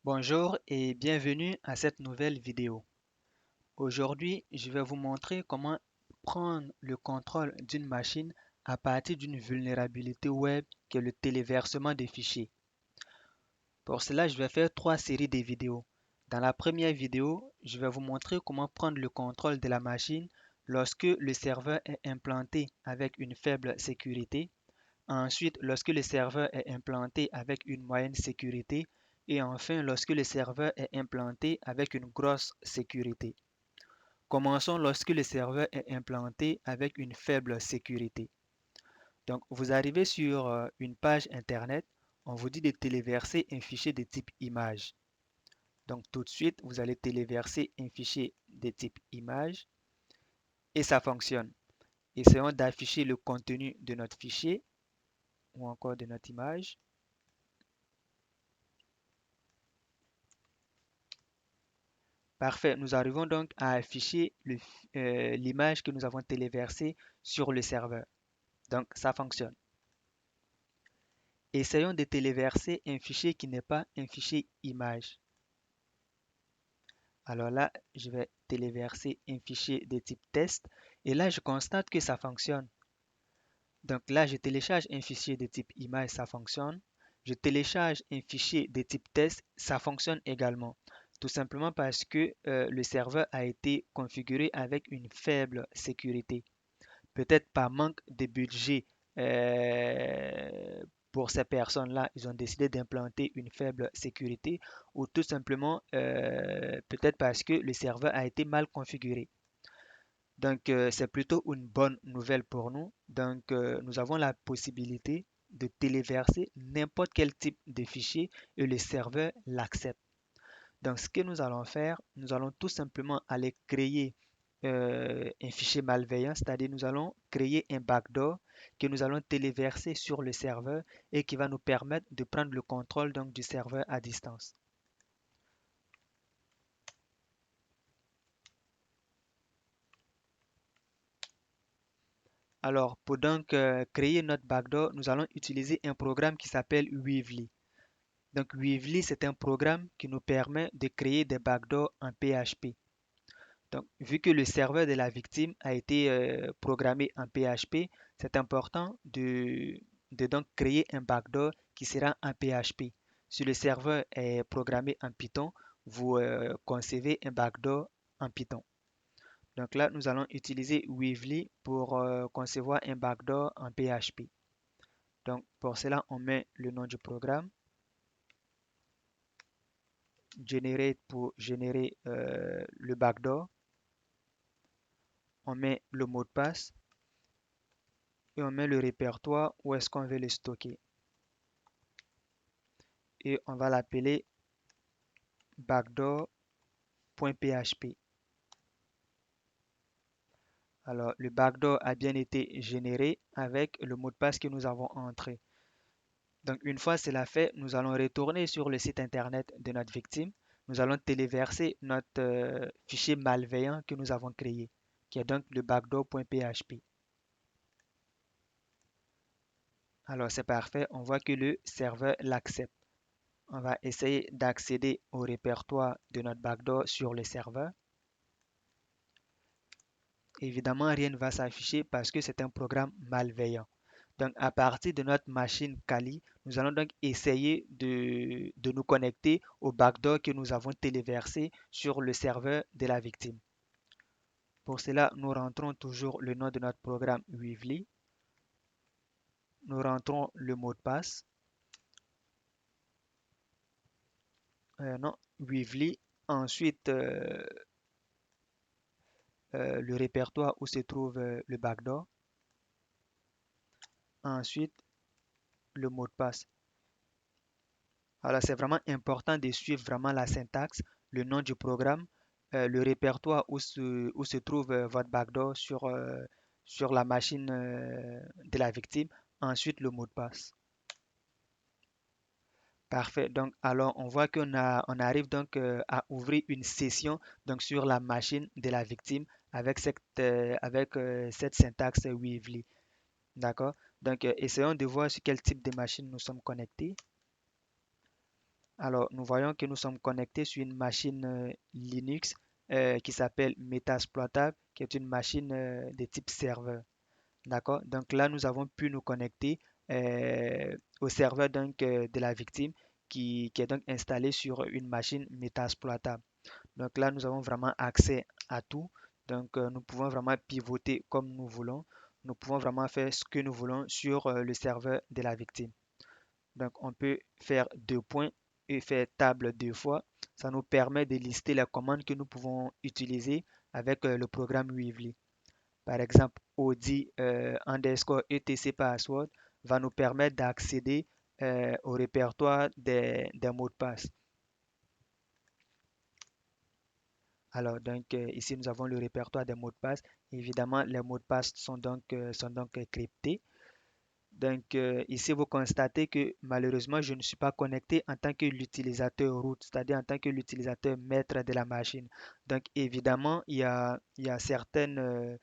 Bonjour et bienvenue à cette nouvelle vidéo. Aujourd'hui, je vais vous montrer comment prendre le contrôle d'une machine à partir d'une vulnérabilité web qui est le téléversement des fichiers. Pour cela, je vais faire trois séries de vidéos. Dans la première vidéo, je vais vous montrer comment prendre le contrôle de la machine lorsque le serveur est implanté avec une faible sécurité. Ensuite, lorsque le serveur est implanté avec une moyenne sécurité. Et enfin, lorsque le serveur est implanté avec une grosse sécurité. Commençons lorsque le serveur est implanté avec une faible sécurité. Donc, vous arrivez sur une page Internet, on vous dit de téléverser un fichier de type image. Donc, tout de suite, vous allez téléverser un fichier de type image et ça fonctionne. Essayons d'afficher le contenu de notre fichier ou encore de notre image. Parfait, nous arrivons donc à afficher l'image que nous avons téléversée sur le serveur. Donc, ça fonctionne. Essayons de téléverser un fichier qui n'est pas un fichier image. Alors là, je vais téléverser un fichier de type test et là, je constate que ça fonctionne. Donc là, je télécharge un fichier de type image, ça fonctionne. Je télécharge un fichier de type test, ça fonctionne également. Tout simplement parce que le serveur a été configuré avec une faible sécurité. Peut-être par manque de budget pour ces personnes-là, ils ont décidé d'implanter une faible sécurité ou tout simplement peut-être parce que le serveur a été mal configuré. Donc, c'est plutôt une bonne nouvelle pour nous. Donc, nous avons la possibilité de téléverser n'importe quel type de fichier et le serveur l'accepte. Donc, ce que nous allons faire, nous allons tout simplement aller créer un fichier malveillant, c'est-à-dire nous allons créer un backdoor que nous allons téléverser sur le serveur et qui va nous permettre de prendre le contrôle donc, du serveur à distance. Alors, pour donc créer notre backdoor, nous allons utiliser un programme qui s'appelle Weavly. Donc, Weavly, c'est un programme qui nous permet de créer des backdoors en PHP. Donc, vu que le serveur de la victime a été programmé en PHP, c'est important de donc créer un backdoor qui sera en PHP. Si le serveur est programmé en Python, vous concevez un backdoor en Python. Donc là, nous allons utiliser Weavly pour concevoir un backdoor en PHP. Donc pour cela, on met le nom du programme, generate pour générer le backdoor, on met le mot de passe et on met le répertoire où est-ce qu'on veut le stocker. Et on va l'appeler backdoor.php. Alors, le backdoor a bien été généré avec le mot de passe que nous avons entré. Donc, une fois cela fait, nous allons retourner sur le site internet de notre victime. Nous allons téléverser notre fichier malveillant que nous avons créé, qui est donc le backdoor.php. Alors, c'est parfait. On voit que le serveur l'accepte. On va essayer d'accéder au répertoire de notre backdoor sur le serveur. Évidemment, rien ne va s'afficher parce que c'est un programme malveillant. Donc, à partir de notre machine Kali, nous allons donc essayer de nous connecter au backdoor que nous avons téléversé sur le serveur de la victime. Pour cela, nous rentrons toujours le nom de notre programme Weavly. Nous rentrons le mot de passe. Non, Weavly. Ensuite, le répertoire où se trouve le backdoor. Ensuite, le mot de passe. Alors, c'est vraiment important de suivre vraiment la syntaxe, le nom du programme, le répertoire où se trouve votre backdoor sur la machine de la victime, ensuite le mot de passe. Parfait. Donc, alors, on voit on arrive donc à ouvrir une session donc sur la machine de la victime avec cette syntaxe Weavly. D'accord? Donc, essayons de voir sur quel type de machine nous sommes connectés. Alors, nous voyons que nous sommes connectés sur une machine Linux qui s'appelle Metasploitable, qui est une machine de type serveur. D'accord? Donc là, nous avons pu nous connecter au serveur donc, de la victime qui est donc installé sur une machine Metasploitable. Donc là, nous avons vraiment accès à tout. Donc, nous pouvons vraiment pivoter comme nous voulons. Nous pouvons vraiment faire ce que nous voulons sur le serveur de la victime. Donc, on peut faire deux points et faire table deux fois. Ça nous permet de lister les commandes que nous pouvons utiliser avec le programme Weavely. Par exemple, Audi underscore etc password va nous permettre d'accéder au répertoire des mots de passe. Alors, donc, ici, nous avons le répertoire des mots de passe. Évidemment, les mots de passe sont donc cryptés. Donc, ici, vous constatez que malheureusement, je ne suis pas connecté en tant que l'utilisateur root, c'est-à-dire en tant que l'utilisateur maître de la machine. Donc, évidemment, il y a certaines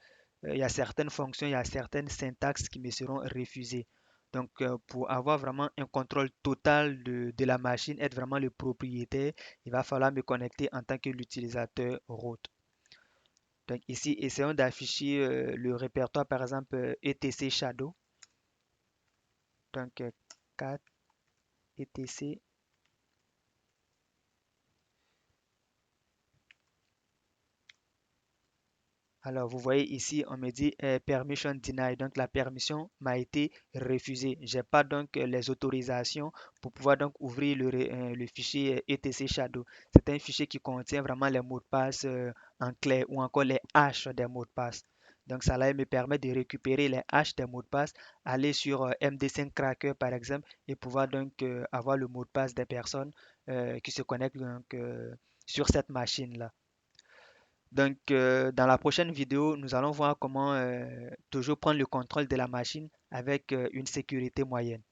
fonctions, il y a certaines syntaxes qui me seront refusées. Donc, pour avoir vraiment un contrôle total de la machine, être vraiment le propriétaire, il va falloir me connecter en tant que l'utilisateur root. Donc, ici, essayons d'afficher le répertoire, par exemple, etc shadow. Donc, 4 etc. Alors, vous voyez ici, on me dit permission denied. Donc, la permission m'a été refusée. J'ai pas donc les autorisations pour pouvoir donc ouvrir le fichier etc shadow. C'est un fichier qui contient vraiment les mots de passe en clair ou encore les hashes des mots de passe. Donc, ça là me permet de récupérer les hashes des mots de passe, aller sur MD5 Cracker par exemple et pouvoir donc avoir le mot de passe des personnes qui se connectent donc, sur cette machine-là. Donc, dans la prochaine vidéo, nous allons voir comment toujours prendre le contrôle de la machine avec une sécurité moyenne.